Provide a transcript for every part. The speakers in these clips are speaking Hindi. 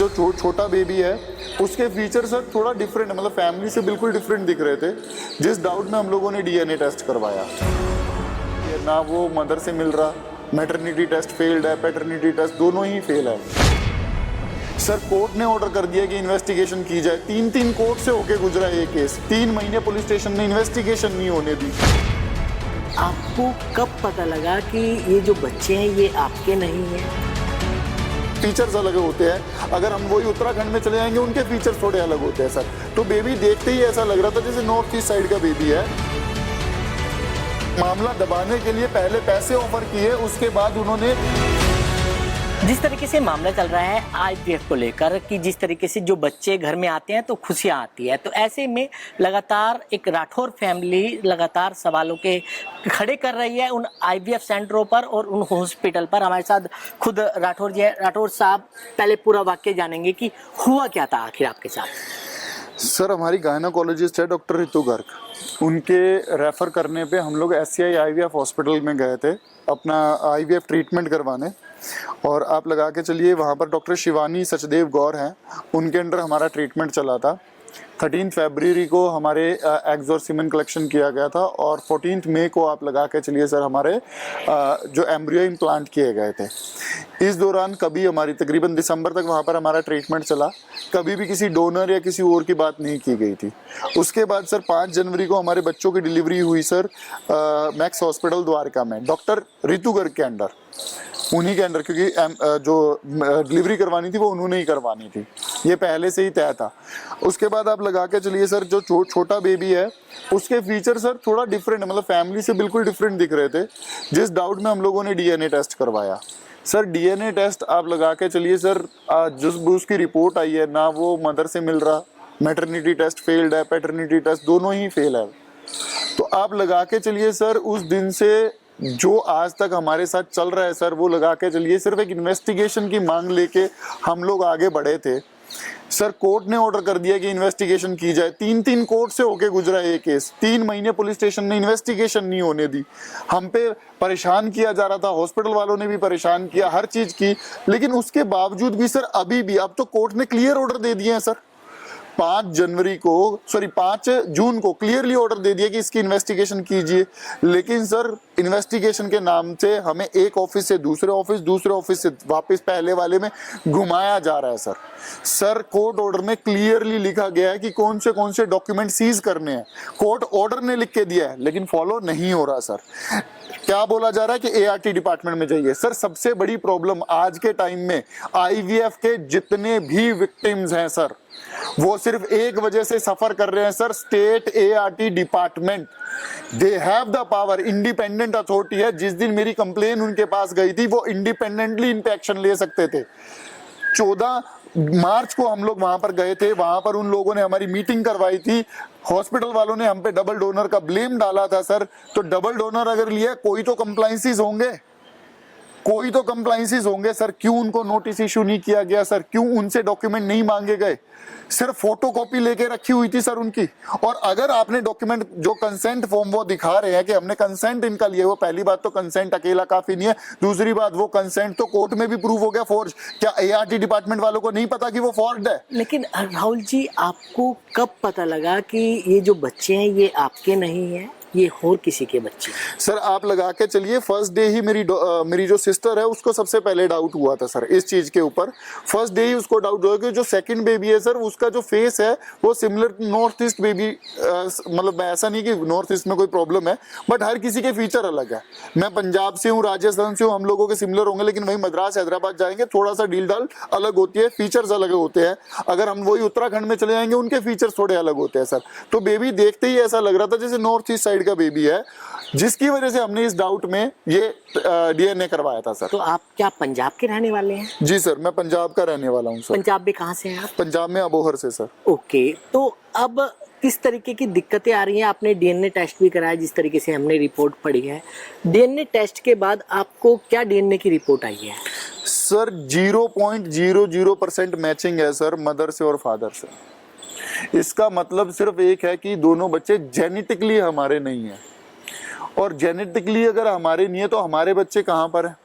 जो छोटा बेबी है उसके फीचर सर थोड़ा डिफरेंट है, मतलब फैमिली से बिल्कुल डिफरेंट दिख रहे थे। जिस डाउट में हम लोगों ने डीएनए टेस्ट करवाया, ना वो मदर से मिल रहा, मैटरनिटी टेस्ट फेल्ड है, पैटर्निटी टेस्ट दोनों ही फेल है। सर कोर्ट ने ऑर्डर कर दिया कि इन्वेस्टिगेशन की जाए। 3 कोर्ट से होके गुजरा ये केस, 3 महीने पुलिस स्टेशन ने इन्वेस्टिगेशन नहीं होने दी। आपको कब पता लगा कि ये जो बच्चे हैं ये आपके नहीं हैं? फीचर्स अलग होते हैं। अगर हम वही उत्तराखंड में चले जाएंगे उनके फीचर्स थोड़े अलग होते हैं सर। तो बेबी देखते ही ऐसा लग रहा था जैसे नॉर्थ ईस्ट साइड का बेबी है। मामला दबाने के लिए पहले पैसे ऑफर किए, उसके बाद उन्होंने जिस तरीके से मामला चल रहा है आईवीएफ को लेकर कि जिस तरीके से जो बच्चे घर में आते हैं तो खुशियां आती है, तो ऐसे में लगातार एक राठौर फैमिली लगातार सवालों के खड़े कर रही है उन आईवीएफ सेंटरों पर और उन हॉस्पिटल पर। हमारे साथ खुद राठौर जी है। राठौर साहब, पहले पूरा वाक्य जानेंगे कि हुआ क्या था आखिर आपके साथ। सर हमारी गायनोकोलॉजिस्ट है डॉक्टर रितु गर्ग, उनके रेफर करने पे हम लोग SCI IVF हॉस्पिटल में गए थे अपना IVF ट्रीटमेंट करवाने। और आप लगा के चलिए वहाँ पर डॉक्टर शिवानी सचदेव गौर हैं, उनके अंडर हमारा ट्रीटमेंट चला था। 13 फरवरी को हमारे एग्स और सीमेन कलेक्शन किया गया था और 14 मई को आप लगा के चलिए सर हमारे जो एम्ब्रियो इम्प्लांट किए गए थे। इस दौरान कभी हमारी तकरीबन दिसंबर तक वहाँ पर हमारा ट्रीटमेंट चला, कभी भी किसी डोनर या किसी और की बात नहीं की गई थी। उसके बाद सर 5 जनवरी को हमारे बच्चों की डिलीवरी हुई सर मैक्स हॉस्पिटल द्वारका में डॉक्टर रितु गर्ग के अंडर, उन्हीं के अंडर, क्योंकि जो डिलीवरी करवानी थी वो उन्होंने ही करवानी थी, ये पहले से ही तय था। उसके बाद आप लगा के चलिए सर जो छोटा बेबी है उसके फीचर सर थोड़ा डिफरेंट है, मतलब फैमिली से बिल्कुल डिफरेंट दिख रहे थे। जिस डाउट में हम लोगों ने डीएनए टेस्ट करवाया, सर डीएनए टेस्ट आप लगा के चलिए सर जिस उसकी रिपोर्ट आई है, ना वो मदर से मिल रहा, मैटरनिटी टेस्ट फेल्ड है, पैटर्निटी टेस्ट दोनों ही फेल है। तो आप लगा के चलिए सर उस दिन से जो आज तक हमारे साथ चल रहा है सर, वो लगा के चलिए सिर्फ एक इन्वेस्टिगेशन की मांग लेके हम लोग आगे बढ़े थे। सर कोर्ट ने ऑर्डर कर दिया कि इन्वेस्टिगेशन की जाए। 3 कोर्ट से होके गुजरा ये केस, 3 महीने पुलिस स्टेशन ने इन्वेस्टिगेशन नहीं होने दी। हम पे परेशान किया जा रहा था, हॉस्पिटल वालों ने भी परेशान किया, हर चीज की, लेकिन उसके बावजूद भी सर अभी भी अब तो कोर्ट ने क्लियर ऑर्डर दे दिए हैं सर। 5 जून को क्लियरली ऑर्डर दे दिया कि इसकी इन्वेस्टिगेशन कीजिए, लेकिन सर इन्वेस्टिगेशन के नाम से हमें एक ऑफिस से दूसरे ऑफिस से वापस पहले वाले में घुमाया जा रहा है सर। सर कोर्ट ऑर्डर में क्लियरली लिखा गया है कि कौन से डॉक्यूमेंट सीज करने हैं, कोर्ट ऑर्डर ने लिख के दिया है, लेकिन फॉलो नहीं हो रहा सर। क्या बोला जा रहा है कि ART डिपार्टमेंट में जाइए। सर सबसे बड़ी प्रॉब्लम आज के टाइम में IVF के जितने भी विक्टिम्स हैं सर, वो सिर्फ एक वजह से सफर कर रहे हैं sir, state ART department. They have the power, independent authority है। जिस दिन मेरी कंप्लेन उनके पास गई थी वो इंडिपेंडेंटली इन पे एक्शन ले सकते थे। 14 मार्च को हम लोग वहां पर गए थे, वहां पर उन लोगों ने हमारी मीटिंग करवाई थी। हॉस्पिटल वालों ने हम पे डबल डोनर का ब्लेम डाला था सर। तो डबल डोनर अगर लिया, कोई तो कंप्लायंसेस होंगे सर। क्यों उनको नोटिस इशू नहीं किया गया सर? क्यों उनसे डॉक्यूमेंट नहीं मांगे गए? सिर्फ फोटोकॉपी लेके रखी हुई थी सर उनकी। और अगर आपने डॉक्यूमेंट जो कंसेंट फॉर्म वो दिखा रहे हैं कि हमने कंसेंट इनका लिया, वो पहली बात तो कंसेंट अकेला काफी नहीं है, दूसरी बात वो कंसेंट तो कोर्ट में भी प्रूव हो गया फॉर्ज। क्या ART डिपार्टमेंट वालों को नहीं पता कि वो फॉर्ज है? लेकिन राहुल जी, आपको कब पता लगा कि ये जो बच्चे हैं ये आपके नहीं हैं, ये और किसी के बच्चे? सर आप लगा के चलिए फर्स्ट डे ही मेरी जो सिस्टर है उसको सबसे पहले डाउट हुआ था सर इस चीज के ऊपर। फर्स्ट डे ही उसको डाउट हुआ कि जो सेकंड बेबी है सर उसका जो फेस है वो सिमिलर नॉर्थ ईस्ट बेबी, मतलब ऐसा नहीं कि नॉर्थ ईस्ट में कोई प्रॉब्लम है, बट हर किसी के फीचर अलग है। मैं पंजाब से हूँ, राजस्थान से हूँ, हम लोगों के सिमिलर होंगे, लेकिन वही मद्रास हैदराबाद जाएंगे थोड़ा सा डील डाल अलग होती है, फीचर्स अलग होते हैं। अगर हम वही उत्तराखंड में चले जाएंगे उनके फीचर्स थोड़े अलग होते हैं सर। तो बेबी देखते ही ऐसा लग रहा था जैसे नॉर्थ ईस्ट साइड का बेबी है, जिसकी वजह से हमने इस डाउट में ये DNA करवाया था सर। तो आप क्या पंजाब के रहने वाले हैं? जी सर, मैं पंजाब का रहने वाला हूँ सर। पंजाब में कहाँ से हैं आप? पंजाब में अबोहर से सर। ओके, तो अब किस तरीके की दिक्कतें आ रही हैं? आपने DNA टेस्ट भी कराया, जिस तरीके से हमने रिपोर्ट पढ़ी है। DNA टेस्ट के बाद आपको क्या DNA की रिपोर्ट आई है? सर 0.00% मैचिंग है सर मदर से और फादर से। इसका मतलब सिर्फ एक है कि दोनों बच्चे जेनेटिकली हमारे नहीं है, और जेनेटिकली अगर हमारे नहीं है तो हमारे बच्चे कहाँ पर है?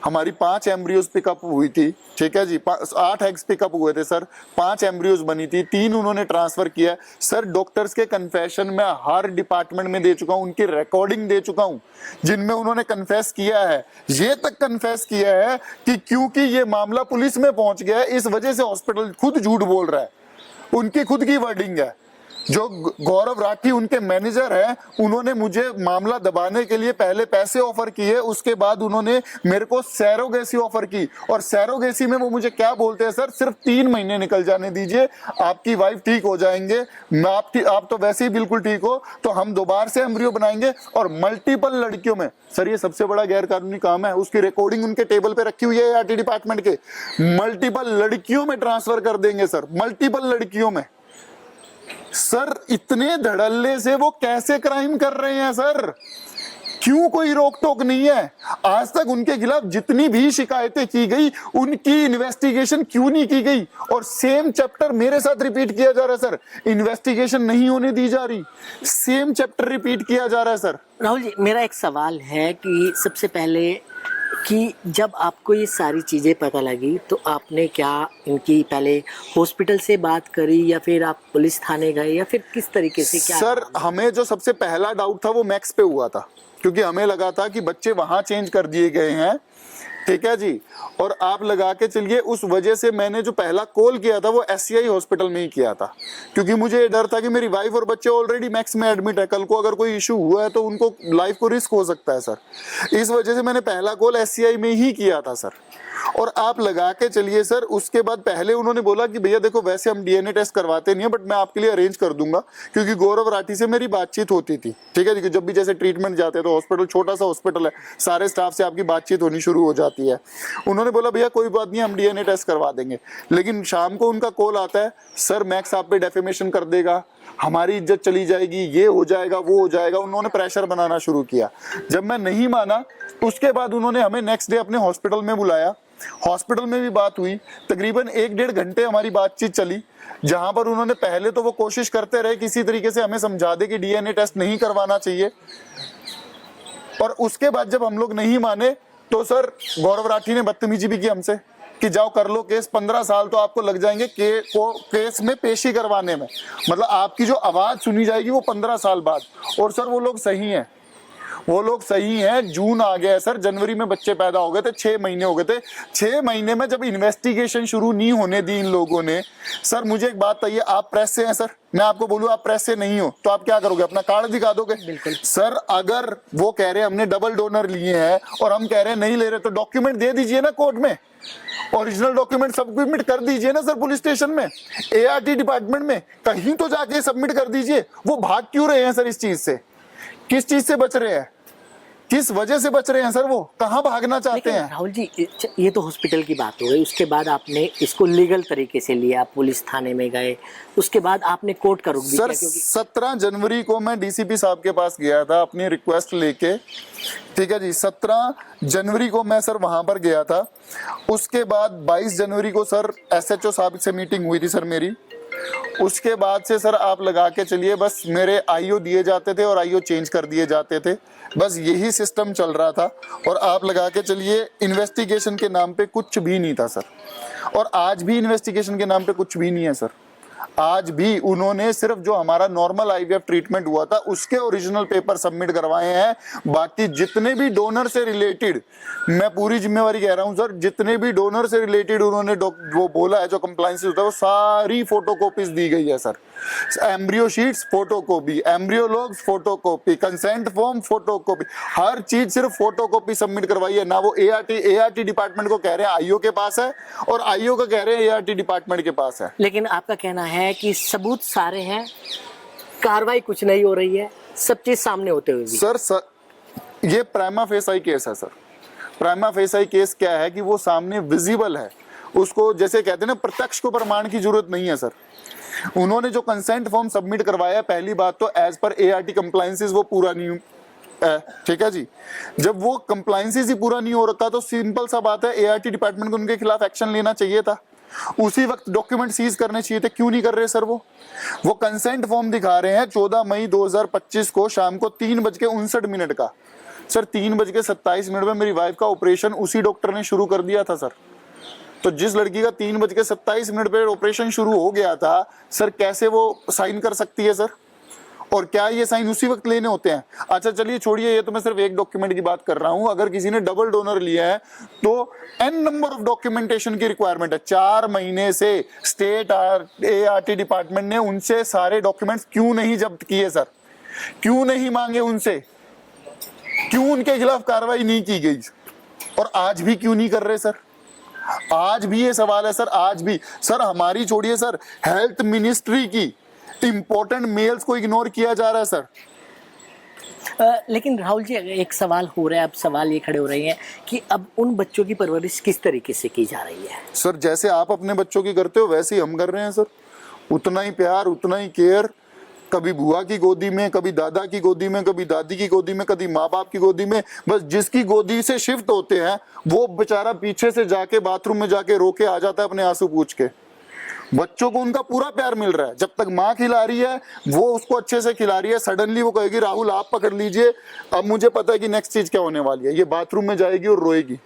हमारी 5 एम्ब्रियोज पिकअप हुई थी, ठीक है जी, 8 एग्स पिकअप हुए थे सर, 5 एम्ब्रियोज बनी थी, 3 उन्होंने ट्रांसफर किया सर। डॉक्टर्स के कन्फेशन मैं हर डिपार्टमेंट में दे चुका हूं, उनकी रिकॉर्डिंग दे चुका हूं जिनमें उन्होंने कन्फेस किया है, ये तक कन्फेस किया है कि क्योंकि ये मामला पुलिस में पहुंच गया है इस वजह से हॉस्पिटल खुद झूठ बोल रहा है। उनकी खुद की वर्डिंग है। जो गौरव राठी उनके मैनेजर हैं, उन्होंने मुझे मामला दबाने के लिए पहले पैसे ऑफर किए, उसके बाद उन्होंने मेरे को सैरोगेसी ऑफर की। और सैरोगेसी में वो मुझे क्या बोलते हैं सर, सिर्फ 3 महीने निकल जाने दीजिए, आपकी वाइफ ठीक हो जाएंगे, आप तो वैसे ही बिल्कुल ठीक हो, तो हम दोबारा से एम्ब्रियो बनाएंगे। और मल्टीपल लड़कियों में सर, ये सबसे बड़ा गैर कानूनी काम है, उसकी रिकॉर्डिंग उनके टेबल पे रखी हुई है ART डिपार्टमेंट के, मल्टीपल लड़कियों में ट्रांसफर कर देंगे सर, मल्टीपल लड़कियों में। सर इतने धड़ल्ले से वो कैसे क्राइम कर रहे हैं सर? क्यों कोई रोक टोक नहीं है? आज तक उनके खिलाफ जितनी भी शिकायतें की गई उनकी इन्वेस्टिगेशन क्यों नहीं की गई? और सेम चैप्टर मेरे साथ रिपीट किया जा रहा है सर, इन्वेस्टिगेशन नहीं होने दी जा रही, सेम चैप्टर रिपीट किया जा रहा है सर। राहुल जी, मेरा एक सवाल है कि सबसे पहले कि जब आपको ये सारी चीज़ें पता लगी तो आपने क्या इनकी पहले हॉस्पिटल से बात करी या फिर आप पुलिस थाने गए या फिर किस तरीके से क्या? सर हमें जो सबसे पहला डाउट था वो मैक्स पे हुआ था, क्योंकि हमें लगा था कि बच्चे वहां चेंज कर दिए गए हैं, ठीक है जी। और आप लगा के चलिए उस वजह से मैंने जो पहला कॉल किया था वो SCI हॉस्पिटल में ही किया था, क्योंकि मुझे ये डर था कि मेरी वाइफ और बच्चे ऑलरेडी मैक्स में एडमिट है, कल को अगर कोई इशू हुआ है तो उनको लाइफ को रिस्क हो सकता है सर। इस वजह से मैंने पहला कॉल SCI में ही किया था सर। और आप लगा के चलिए सर, उसके बाद पहले उन्होंने बोला कि भैया देखो वैसे हम DNA टेस्ट करवाते नहीं है, बट मैं आपके लिए अरेंज कर दूंगा, क्योंकि गौरव राठी से मेरी बातचीत होती थी, ठीक है, जब भी जैसे ट्रीटमेंट जाते हैं तो हॉस्पिटल छोटा सा हॉस्पिटल है, सारे स्टाफ से आपकी बातचीत होनी शुरू हो जाती है। उन्होंने बोला भैया कोई बात नहीं, हम DNA टेस्ट करवा देंगे। लेकिन शाम को उनका कॉल आता है, सर मैक्स आप पे डेफेमेशन कर देगा, हमारी इज्जत चली जाएगी, ये हो जाएगा वो हो जाएगा। उन्होंने प्रेशर बनाना शुरू किया। जब मैं नहीं माना उसके बाद उन्होंने हमें नेक्स्ट डे अपने हॉस्पिटल में बुलाया, हॉस्पिटल में भी बात हुई, तकरीबन 1-1.5 घंटे हमारी बातचीत चली, जहां पर उन्होंने पहले तो वो कोशिश करते रहे किसी तरीके से हमें समझा दे कि DNA टेस्ट नहीं करवाना चाहिए। और उसके बाद जब हम लोग नहीं माने तो सर गौरव राठी ने बदतमीजी भी की हमसे कि जाओ कर लो केस, 15 साल तो आपको लग जाएंगे केस में पेशी करवाने में, मतलब आपकी जो आवाज सुनी जाएगी वो 15 साल बाद। और सर वो लोग सही हैं, वो लोग सही हैं। जून आ गया है सर, जनवरी में बच्चे पैदा हो गए थे, 6 महीने हो गए थे। 6 महीने में जब इन्वेस्टिगेशन शुरू नहीं होने दी इन लोगों ने, सर मुझे एक बात बताइए, आप प्रेस से हैं सर, मैं आपको बोलूं आप प्रेस से नहीं हो तो आप क्या करोगे, अपना कार्ड दिखा दोगे? बिल्कुल सर, अगर वो कह रहे हैं हमने डबल डोनर लिए हैं और हम कह रहे हैं नहीं ले रहे, तो डॉक्यूमेंट दे दीजिए ना कोर्ट में, ओरिजिनल डॉक्यूमेंट सबमिट कर दीजिए ना सर पुलिस स्टेशन में, ART डिपार्टमेंट में, कहीं तो जाके सबमिट कर दीजिए। वो भाग क्यों रहे हैं सर इस चीज से? किस चीज से बच रहे हैं, किस वजह से बच रहे हैं सर? वो कहां भागना चाहते हैं? राहुल जी, ये तो हॉस्पिटल की बात हो गई, उसके बाद आपने इसको लीगल तरीके से लिया, पुलिस थाने में गए, उसके बाद आपने कोर्ट का रुख भी सर किया, क्योंकि 17 जनवरी को मैं DCP साहब के पास गया था अपनी रिक्वेस्ट लेके, ठीक है जी, 17 जनवरी को मैं सर वहां पर गया था। उसके बाद 22 जनवरी को सर SHO साहब से मीटिंग हुई थी सर मेरी। उसके बाद से सर आप लगा के चलिए बस मेरे IO दिए जाते थे और IO चेंज कर दिए जाते थे, बस यही सिस्टम चल रहा था। और आप लगा के चलिए इन्वेस्टिगेशन के नाम पे कुछ भी नहीं था सर, और आज भी इन्वेस्टिगेशन के नाम पे कुछ भी नहीं है सर। आज भी उन्होंने सिर्फ जो हमारा नॉर्मल IVF ट्रीटमेंट हुआ था उसके ओरिजिनल पेपर सबमिट करवाए हैं, बाकी जितने भी डोनर से रिलेटेड, मैं पूरी जिम्मेवारी कह रहा हूं सर, जितने भी डोनर से रिलेटेड उन्होंने वो बोला है, जो कंप्लायंस होता है, वो सारी फोटोकॉपीज दी गई है sir. Embryo sheets photocopy, embryo logs photocopy, consent form photocopy, हर चीज सिर्फ फोटोकॉपी सबमिट करवाई है। ना वो ART डिपार्टमेंट को कह रहे हैं IO के पास है, और IO को कह रहे हैं ART डिपार्टमेंट के पास है। लेकिन आपका कहना है कि सबूत सारे हैं, कार्रवाई कुछ नहीं हो रही है, सब चीज सामने होते हुए भी। सर ये प्राइमा फेसाई केस है सर। प्राइमा फेसाई केस क्या है कि वो सामने विजिबल है, उसको जैसे कहते हैं ना, प्रत्यक्ष को प्रमाण की जरूरत नहीं है सर। उन्होंने जो कंसेंट फॉर्म सबमिट करवाया, पहली बात तो एज पर ART कंप्लायंसेस वो पूरा नहीं है, ठीक है जी। जब वो कंप्लायंसेस ही पूरा नहीं हो रखा तो सिंपल सा बात है, ART डिपार्टमेंट को उनके खिलाफ एक्शन लेना चाहिए था, उसी वक्त डॉक्यूमेंट सीज करने चाहिए थे। क्यों नहीं कर रहे सर? वो कंसेंट फॉर्म दिखा रहे हैं 14 मई 2025 को शाम को 3:59 का। सर 3:27 में मेरी वाइफ का ऑपरेशन उसी डॉक्टर ने शुरू कर दिया था सर। तो जिस लड़की का 3:27 पे ऑपरेशन शुरू हो गया था सर, कैसे वो साइन कर सकती है सर? और क्या ये साइन उसी वक्त लेने होते हैं? अच्छा चलिए छोड़िए, ये तो मैं सिर्फ एक डॉक्यूमेंट की बात कर रहा हूं। अगर किसी ने डबल डोनर लिया है तो एन नंबर ऑफ डॉक्यूमेंटेशन की रिक्वायरमेंट है। 4 महीने से स्टेट ART डिपार्टमेंट ने उनसे सारे डॉक्यूमेंट्स क्यों नहीं जब्त किए सर? क्यों नहीं मांगे उनसे? क्यों उनके खिलाफ कार्रवाई नहीं की गई? और आज भी क्यों नहीं कर रहे सर? आज भी ये सवाल है सर, आज भी सर। हमारी छोड़िए सर, हेल्थ मिनिस्ट्री की इंपॉर्टेंट मेल्स को इग्नोर किया जा रहा है सर। लेकिन राहुल जी, एक सवाल हो रहा है, अब सवाल ये खड़े हो रहे हैं कि अब उन बच्चों की परवरिश किस तरीके से की जा रही है? सर जैसे आप अपने बच्चों की करते हो वैसे ही हम कर रहे हैं सर। उतना ही प्यार, उतना ही केयर, कभी बुआ की गोदी में, कभी दादा की गोदी में, कभी दादी की गोदी में, कभी माँ बाप की गोदी में। बस जिसकी गोदी से शिफ्ट होते हैं वो बेचारा पीछे से जाके बाथरूम में जाके रो के आ जाता है अपने आंसू पूछ के। बच्चों को उनका पूरा प्यार मिल रहा है। जब तक माँ खिला रही है, वो उसको अच्छे से खिला रही है, सडनली वो कहेगी राहुल आप पकड़ लीजिए, अब मुझे पता है कि नेक्स्ट चीज क्या होने वाली है। ये बाथरूम में जाएगी और रोएगी,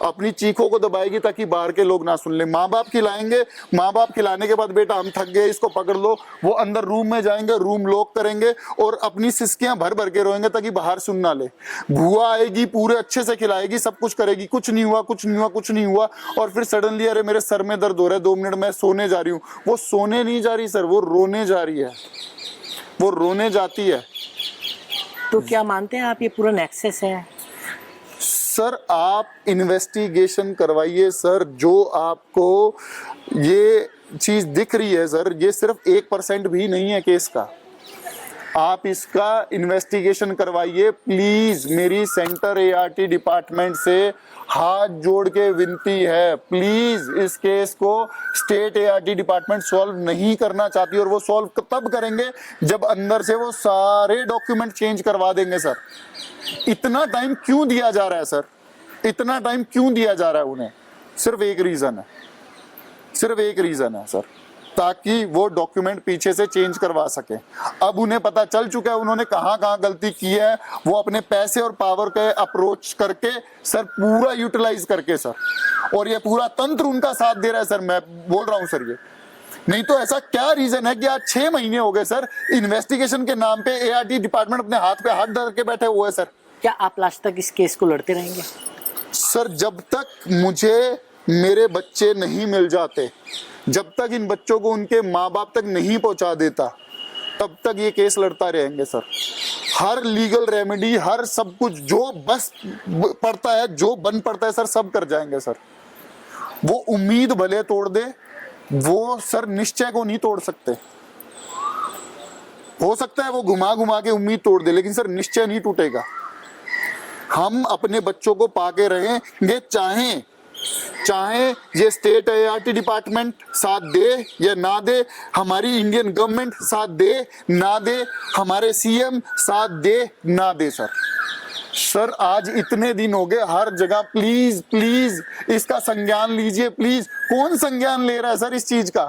अपनी चीखों को दबाएगी ताकि बाहर के लोग ना सुन ले। माँ बाप खिलाएंगे, माँ बाप खिलाने के बाद बेटा हम थक गए इसको पकड़ लो, वो अंदर रूम में जाएंगे, रूम लॉक करेंगे और अपनी सिसकियां भर भर के रोएंगे ताकि बाहर सुन ना ले। बुआ आएगी, पूरे अच्छे से खिलाएगी, सब कुछ करेगी, कुछ नहीं हुआ, कुछ नहीं हुआ, कुछ नहीं हुआ। और फिर सडनली अरे मेरे सर में दर्द हो रहा है, 2 मिनट मैं सोने जा रही हूँ। वो सोने नहीं जा रही सर, वो रोने जा रही है, वो रोने जाती है। तो क्या मानते हैं आप ये पूरा नेक्सस है? सर आप इन्वेस्टिगेशन करवाइए सर। जो आपको ये चीज दिख रही है सर, ये सिर्फ 1% भी नहीं है केस का। आप इसका इन्वेस्टिगेशन करवाइए प्लीज। मेरी सेंटर ART डिपार्टमेंट से हाथ जोड़ के विनती है, प्लीज इस केस को स्टेट ART डिपार्टमेंट सॉल्व नहीं करना चाहती, और वो सॉल्व तब करेंगे जब अंदर से वो सारे डॉक्यूमेंट चेंज करवा देंगे सर। इतना टाइम क्यों दिया जा रहा है सर? इतना टाइम क्यों दिया जा रहा है उन्हें? सिर्फ एक रीजन है, सिर्फ एक रीजन है सर, ताकि वो डॉक्यूमेंट पीछे से चेंज करवा सके। अब उन्हें पता चल चुका है उन्होंने कहां कहां गलती की है। वो अपने पैसे और पावर के अप्रोच करके सर, पूरा यूटिलाइज करके सर, और ये पूरा तंत्र उनका साथ दे रहा है सर। मैं बोल रहा हूं सर, ये नहीं तो ऐसा क्या रीजन है कि आज 6 महीने हो गए सर, इन्वेस्टिगेशन के नाम पे ART डिपार्टमेंट अपने हाथ पे हाथ धर के बैठे हुए है सर। क्या आप लास्ट तक इस केस को लड़ते रहेंगे? सर जब तक मुझे मेरे बच्चे नहीं मिल जाते, जब तक इन बच्चों को उनके माँ बाप तक नहीं पहुंचा देता, तब तक ये केस लड़ता रहेंगे सर। हर लीगल रेमेडी, हर सब कुछ जो बस पड़ता है, जो बन पड़ता है सर, सब कर जाएंगे सर। वो उम्मीद भले तोड़ दे, वो सर निश्चय को नहीं तोड़ सकते। हो सकता है वो घुमा घुमा के उम्मीद तोड़ दे, लेकिन सर निश्चय नहीं टूटेगा। हम अपने बच्चों को पाके रहेंगे, चाहे ये स्टेट ART डिपार्टमेंट साथ दे या ना दे, हमारी इंडियन गवर्नमेंट साथ दे ना दे, हमारे CM साथ दे ना दे सर। सर आज इतने दिन हो गए, हर जगह प्लीज प्लीज इसका संज्ञान लीजिए प्लीज। कौन संज्ञान ले रहा है सर इस चीज का?